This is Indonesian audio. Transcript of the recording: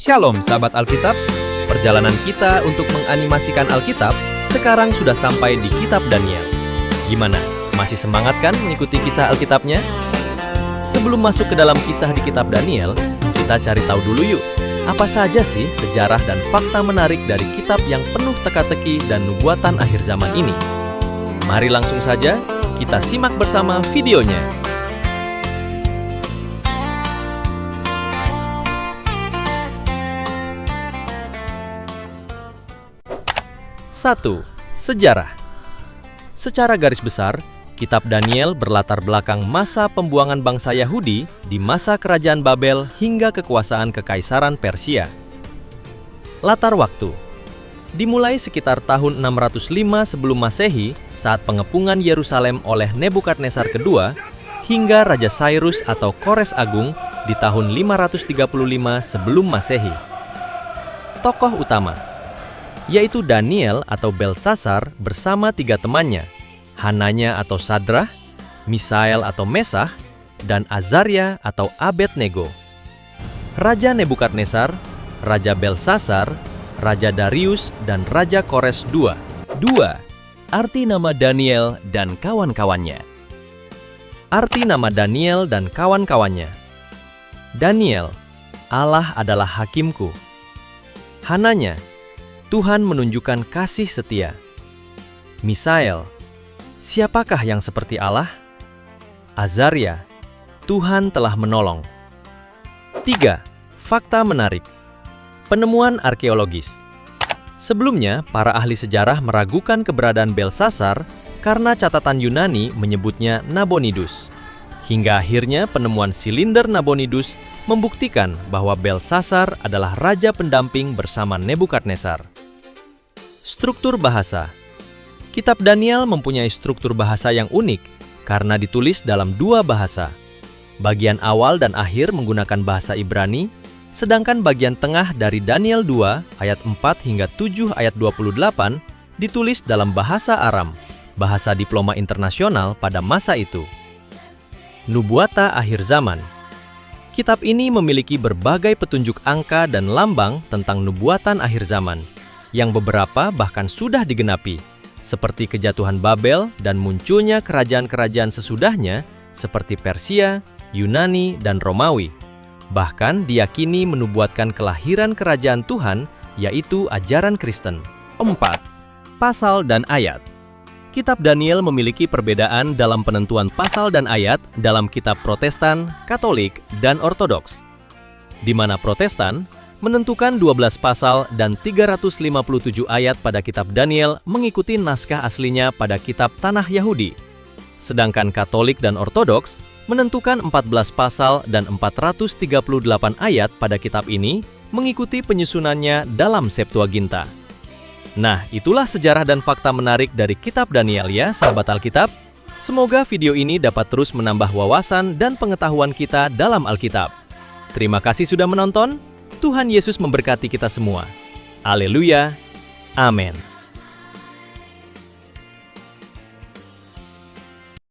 Shalom sahabat Alkitab, perjalanan kita untuk menganimasikan Alkitab sekarang sudah sampai di kitab Daniel. Gimana? Masih semangat kan mengikuti kisah Alkitabnya? Sebelum masuk ke dalam kisah di kitab Daniel, kita cari tahu dulu yuk, apa saja sih sejarah dan fakta menarik dari kitab yang penuh teka-teki dan nubuatan akhir zaman ini? Mari langsung saja, kita simak bersama videonya. 1. Sejarah. Secara garis besar, kitab Daniel berlatar belakang masa pembuangan bangsa Yahudi di masa kerajaan Babel hingga kekuasaan Kekaisaran Persia. Latar waktu. Dimulai sekitar tahun 605 sebelum Masehi saat pengepungan Yerusalem oleh Nebukadnezar II hingga Raja Cyrus atau Kores Agung di tahun 535 sebelum Masehi. Tokoh utama yaitu Daniel atau Belsasar bersama 3 temannya, Hananya atau Sadrah, Misael atau Mesah, dan Azaria atau Abednego. Raja Nebukadnezar, Raja Belsasar, Raja Darius, dan Raja Kores II. 2. Arti nama Daniel dan kawan-kawannya. Arti nama Daniel dan kawan-kawannya. Daniel, Allah adalah hakimku. Hananya, Tuhan menunjukkan kasih setia. Misael, siapakah yang seperti Allah? Azaria, Tuhan telah menolong. 3. Fakta menarik. Penemuan arkeologis. Sebelumnya, para ahli sejarah meragukan keberadaan Belsasar karena catatan Yunani menyebutnya Nabonidus. Hingga akhirnya penemuan silinder Nabonidus membuktikan bahwa Belsasar adalah raja pendamping bersama Nebukadnezar. Struktur bahasa. Kitab Daniel mempunyai struktur bahasa yang unik karena ditulis dalam 2 bahasa. Bagian awal dan akhir menggunakan bahasa Ibrani, sedangkan bagian tengah dari Daniel 2 ayat 4 hingga 7 ayat 28 ditulis dalam bahasa Aram, bahasa diploma internasional pada masa itu. Nubuata akhir zaman. Kitab ini memiliki berbagai petunjuk angka dan lambang tentang nubuatan akhir zaman, yang beberapa bahkan sudah digenapi, seperti kejatuhan Babel dan munculnya kerajaan-kerajaan sesudahnya seperti Persia, Yunani, dan Romawi. Bahkan diyakini menubuatkan kelahiran kerajaan Tuhan, yaitu ajaran Kristen. 4. Pasal dan ayat. Kitab Daniel memiliki perbedaan dalam penentuan pasal dan ayat dalam kitab Protestan, Katolik, dan Ortodoks, di mana Protestan menentukan 12 pasal dan 357 ayat pada kitab Daniel mengikuti naskah aslinya pada kitab Tanah Yahudi. Sedangkan Katolik dan Ortodoks menentukan 14 pasal dan 438 ayat pada kitab ini mengikuti penyusunannya dalam Septuaginta. Nah, itulah sejarah dan fakta menarik dari kitab Daniel ya, sahabat Alkitab. Semoga video ini dapat terus menambah wawasan dan pengetahuan kita dalam Alkitab. Terima kasih sudah menonton. Tuhan Yesus memberkati kita semua. Haleluya. Amin.